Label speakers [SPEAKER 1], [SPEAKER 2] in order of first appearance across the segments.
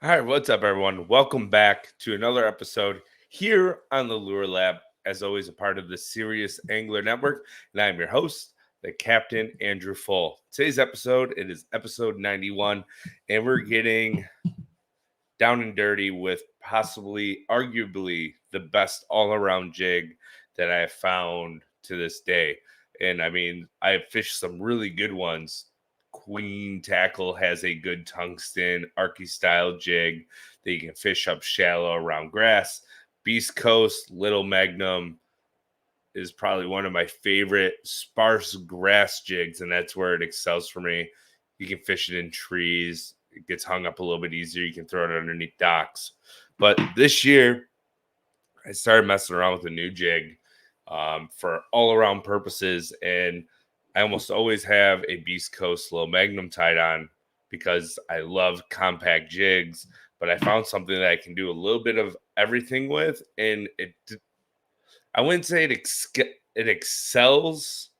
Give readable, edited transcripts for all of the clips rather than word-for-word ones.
[SPEAKER 1] All right, what's up, everyone? Welcome back to another episode here on the Lure Lab. As always, a part of the Serious Angler Network, and I'm your host, the Captain Andrew Full. Today's episode, it is episode 91, and we're getting down and dirty with possibly, arguably, the best all-around jig that I have found to this day. And I mean, I have fished some really good ones. Queen Tackle has a good tungsten Arky style jig that you can fish up shallow around grass. Beast Coast Little Magnum is probably one of my favorite sparse grass jigs, and that's where it excels for me. You can fish it in trees. It gets hung up a little bit easier. You can throw it underneath docks. But this year, I started messing around with a new jig for all-around purposes, and I almost always have a Beast Coast Little Magnum tied on because I love compact jigs, but I found something that I can do a little bit of everything with, and I wouldn't say it excels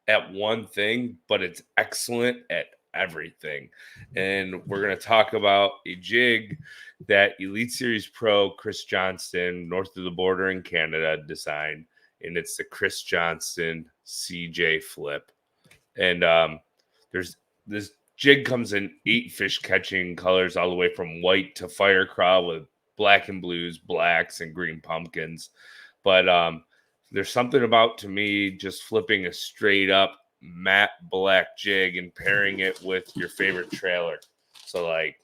[SPEAKER 1] at one thing, but it's excellent at everything. And we're going to talk about a jig that Elite Series Pro Chris Johnston, north of the border in Canada, designed, and it's the Chris Johnston CJ Flip. And there's this jig comes in 8 fish catching colors, all the way from white to fire crawl with black and blues, blacks, and green pumpkins. But there's something about, to me, just flipping a straight up matte black jig and pairing it with your favorite trailer. So like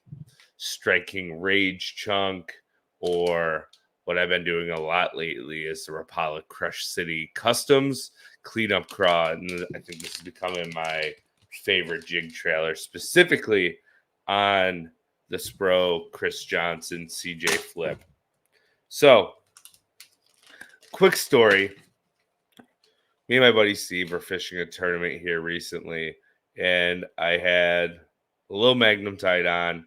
[SPEAKER 1] Striking Rage Chunk, or what I've been doing a lot lately is the Rapala Crush City Customs Cleanup Craw. And I think this is becoming my favorite jig trailer, specifically on the Spro Chris Johnson CJ Flip. So, quick story. Me and my buddy Steve were fishing a tournament here recently, and I had a little Magnum tied on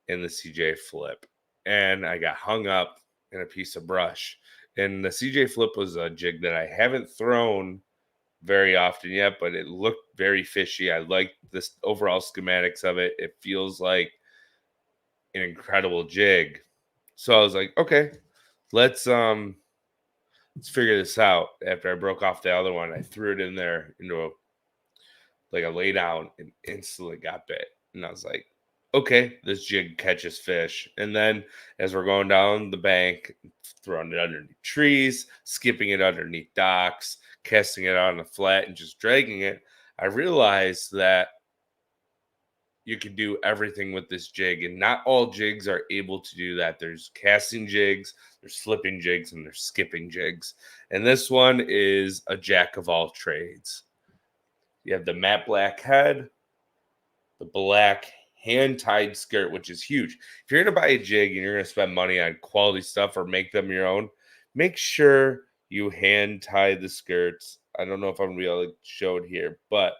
[SPEAKER 1] in the CJ Flip, and I got hung up in a piece of brush. And the CJ Flip was a jig that I haven't thrown very often yet, but it looked very fishy. I like this overall schematics of it. It feels like an incredible jig. So I was like, okay, let's figure this out. After I broke off the other one, I threw it in there into a lay down and instantly got bit. And I was like, okay, this jig catches fish. And then as we're going down the bank, throwing it underneath trees, skipping it underneath docks, casting it out on the flat, and just dragging it, I realized that you can do everything with this jig, and not all jigs are able to do that. There's casting jigs, there's flipping jigs, and there's skipping jigs. And this one is a jack of all trades. You have the matte black head, the black hand-tied skirt, which is huge. If you're going to buy a jig and you're going to spend money on quality stuff or make them your own, make sure you hand tie the skirts. I don't know if I'm going to be able to show it here, but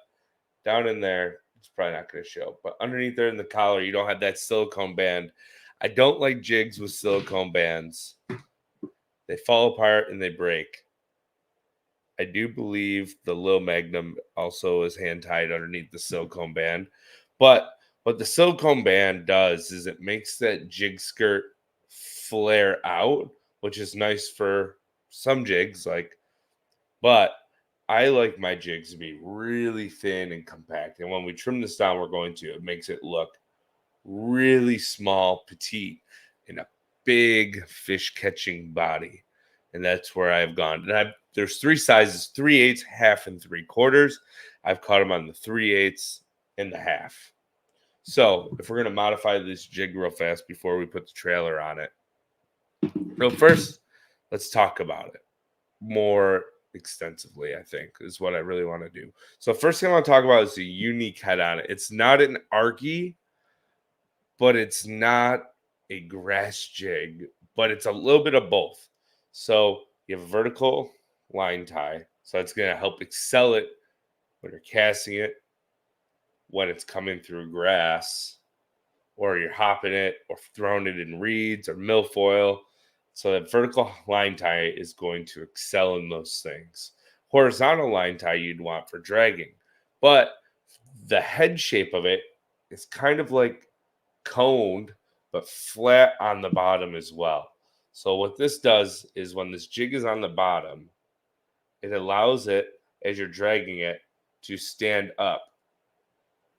[SPEAKER 1] down in there, it's probably not going to show. But underneath there in the collar, you don't have that silicone band. I don't like jigs with silicone bands. They fall apart and they break. I do believe the Lil Magnum also is hand tied underneath the silicone band. But what the silicone band does is it makes that jig skirt flare out, which is nice for some jigs, but I like my jigs to be really thin and compact. And when we trim this down, it makes it look really small, petite, in a big fish catching body. And that's where I've gone. And there's 3 sizes: 3/8, half, and 3/4. I've caught them on the 3/8 and the half. So if we're going to modify this jig real fast before we put the trailer on it. So first, let's talk about it more extensively, I think, is what I really want to do. So first thing I want to talk about is the unique head on it. It's not an Arky, but it's not a grass jig, but it's a little bit of both. So you have a vertical line tie, so it's going to help excel it when you're casting it, when it's coming through grass, or you're hopping it or throwing it in reeds or milfoil. So that vertical line tie is going to excel in those things. Horizontal line tie you'd want for dragging. But the head shape of it is kind of like coned, but flat on the bottom as well. So what this does is when this jig is on the bottom, it allows it, as you're dragging it, to stand up.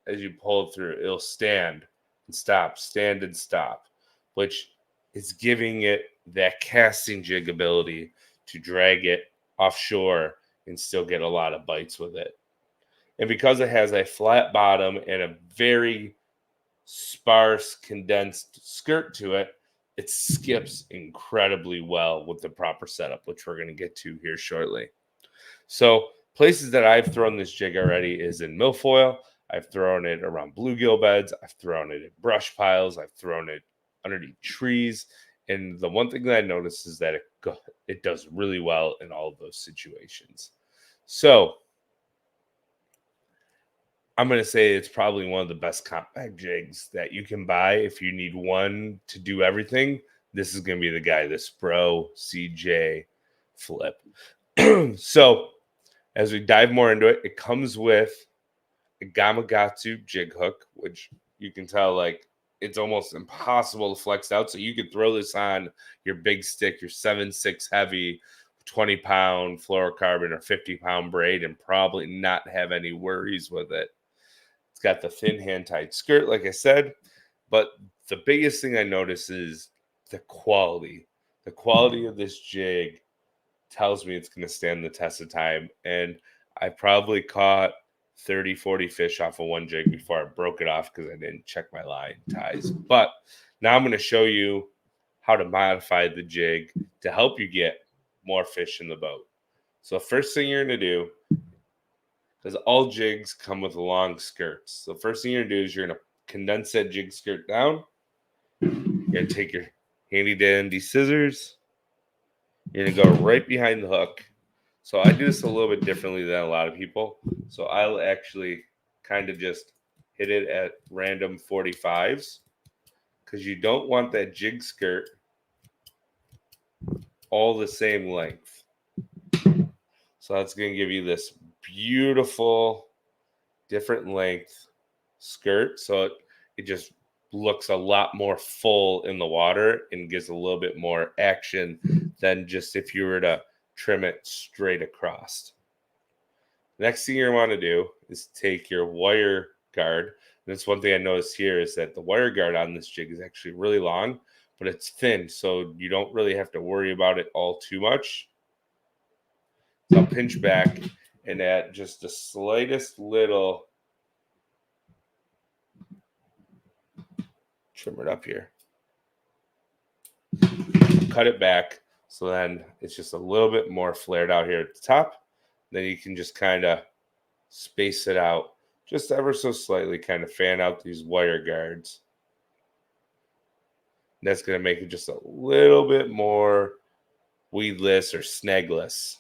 [SPEAKER 1] As you pull it through, it'll stand and stop, which is giving it that casting jig ability to drag it offshore and still get a lot of bites with it. And because it has a flat bottom and a very sparse, condensed skirt to it, it skips incredibly well with the proper setup, which we're going to get to here shortly. So places that I've thrown this jig already is in milfoil. I've thrown it around bluegill beds. I've thrown it in brush piles. I've thrown it underneath trees. And the one thing that I noticed is that it does really well in all of those situations. So I'm going to say it's probably one of the best compact jigs that you can buy. If you need one to do everything, this is going to be the guy, the Spro CJ Flip. So as we dive more into it, it comes with a Gamakatsu jig hook, which you can tell, like, it's almost impossible to flex out. So you could throw this on your big stick, your 7.6 heavy, 20-pound fluorocarbon or 50-pound braid, and probably not have any worries with it. It's got the thin hand-tied skirt, like I said. But the biggest thing I notice is the quality. The quality of this jig tells me it's going to stand the test of time. And I probably caught 30, 40 fish off of one jig before I broke it off because I didn't check my line ties. But now I'm going to show you how to modify the jig to help you get more fish in the boat. So first thing you're going to do, because all jigs come with long skirts. So first thing you're going to do is you're going to condense that jig skirt down. You're going to take your handy dandy scissors. You're going to go right behind the hook. So I do this a little bit differently than a lot of people. So I'll actually kind of just hit it at random 45s because you don't want that jig skirt all the same length. So that's going to give you this beautiful different length skirt. So it just looks a lot more full in the water and gives a little bit more action than just if you were to trim it straight across. Next thing you want to do is take your wire guard. And that's one thing I noticed here is that the wire guard on this jig is actually really long, but it's thin, so you don't really have to worry about it all too much. So I'll pinch back and add just the slightest little trim it up here. Cut it back so then it's just a little bit more flared out here at the top. Then you can just kind of space it out just ever so slightly, kind of fan out these wire guards. That's going to make it just a little bit more weedless or snagless.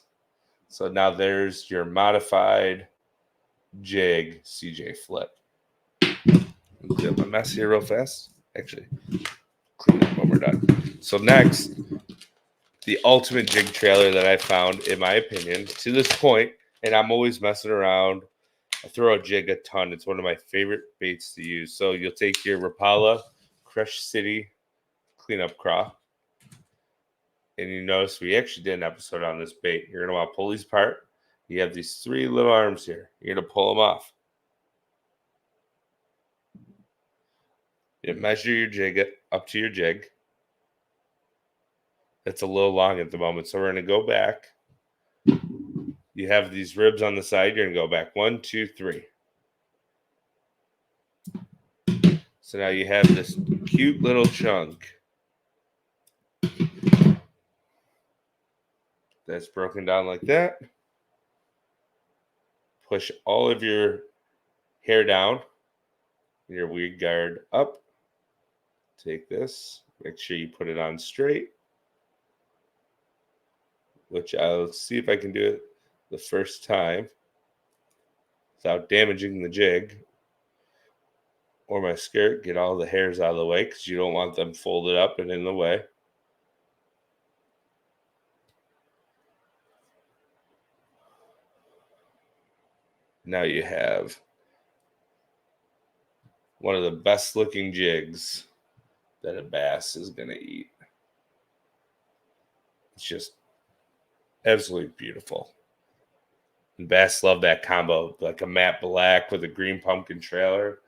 [SPEAKER 1] So now there's your modified jig CJ Flip. Clean up my mess here real fast. Actually, clean it when we're done. So next, the ultimate jig trailer that I found, in my opinion, to this point, and I'm always messing around. I throw a jig a ton. It's one of my favorite baits to use. So you'll take your Rapala Crush City cleanup craw. And you notice we actually did an episode on this bait. You're going to want to pull these apart. You have these three little arms here. You're going to pull them off. You measure your jig up to your jig. It's a little long at the moment. So we're going to go back. You have these ribs on the side. You're going to go back 1, 2, 3. So now you have this cute little chunk that's broken down like that. Push all of your hair down, your weed guard up. Take this, make sure you put it on straight, which I'll see if I can do it the first time without damaging the jig or my skirt. Get all the hairs out of the way because you don't want them folded up and in the way. Now you have one of the best looking jigs that a bass is going to eat. It's just absolutely beautiful. And bass love that combo, like a matte black with a green pumpkin trailer.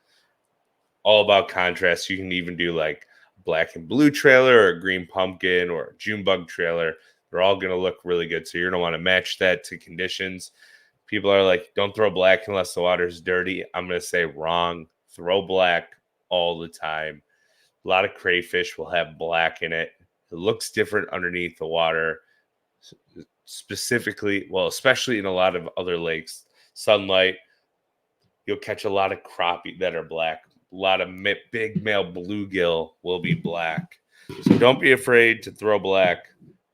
[SPEAKER 1] All about contrast. You can even do like black and blue trailer or a green pumpkin or a June bug trailer. They're all going to look really good. So you're going to want to match that to conditions. People are like, don't throw black unless the water's dirty. I'm going to say wrong. Throw black all the time. A lot of crayfish will have black in it. It looks different underneath the water. Specifically, well, especially in a lot of other lakes, sunlight, you'll catch a lot of crappie that are black. A lot of big male bluegill will be black. So don't be afraid to throw black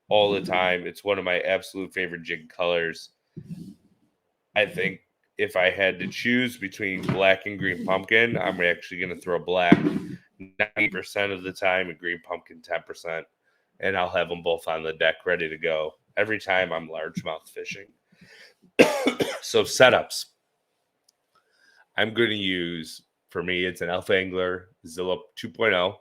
[SPEAKER 1] all the time. It's one of my absolute favorite jig colors. I think if I had to choose between black and green pumpkin, I'm actually going to throw black 90% of the time and green pumpkin 10%. And I'll have them both on the deck ready to go every time I'm largemouth fishing. So setups. I'm going to use, for me, it's an Alpha Angler Zilla 2.0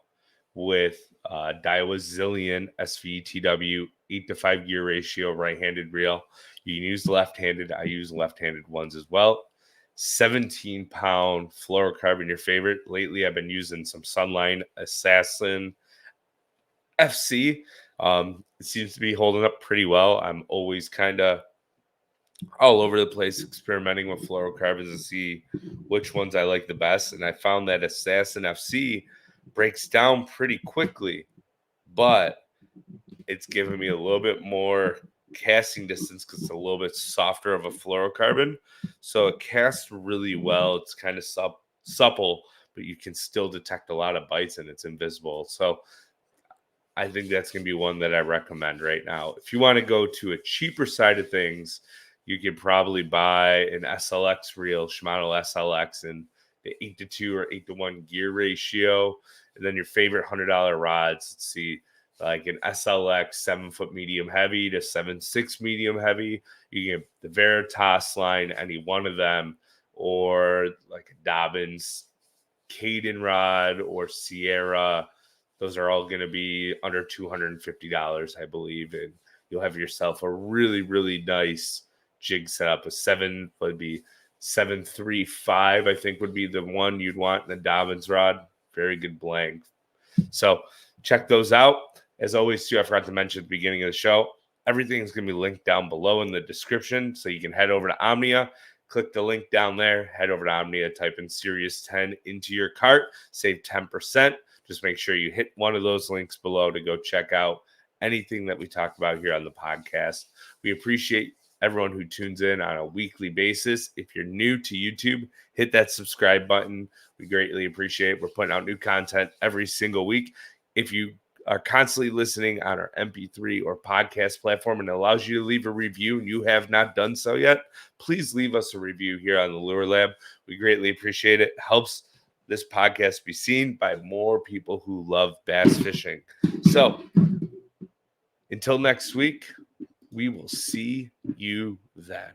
[SPEAKER 1] with Daiwa Zillion SVTW 8-to-5 gear ratio right-handed reel. You can use left-handed. I use left-handed ones as well. 17-pound fluorocarbon, your favorite. Lately, I've been using some Sunline Assassin FC. It seems to be holding up pretty well. I'm always kind of all over the place experimenting with fluorocarbons to see which ones I like the best. And I found that Assassin FC breaks down pretty quickly, but it's giving me a little bit more casting distance because it's a little bit softer of a fluorocarbon. So it casts really well. It's kind of supple, but you can still detect a lot of bites and it's invisible. So I think that's going to be one that I recommend right now. If you want to go to a cheaper side of things, you could probably buy an SLX reel, Shimano SLX, and the 8-to-2 or 8-to-1 gear ratio. And then your favorite $100 rods. Let's see, like an SLX 7-foot medium heavy to 7.6 medium heavy. You get the Veritas line, any one of them, or like a Dobbins Caden rod or Sierra. Those are all going to be under $250, I believe. And you'll have yourself a really, really nice jig setup. A 7 would be 735, I think would be the one you'd want in the Dobbins rod. Very good blank. So check those out. As always, too, I forgot to mention at the beginning of the show, everything is going to be linked down below in the description. So you can head over to Omnia, click the link down there, head over to Omnia, type in Series 10 into your cart, save 10%. Just make sure you hit one of those links below to go check out anything that we talk about here on the podcast. We appreciate everyone who tunes in on a weekly basis. If you're new to YouTube, hit that subscribe button. We greatly appreciate it. We're putting out new content every single week. If you are constantly listening on our MP3 or podcast platform and it allows you to leave a review and you have not done so yet, please leave us a review here on the Lure Lab. We greatly appreciate it. It helps this podcast be seen by more people who love bass fishing. So until next week, we will see you then.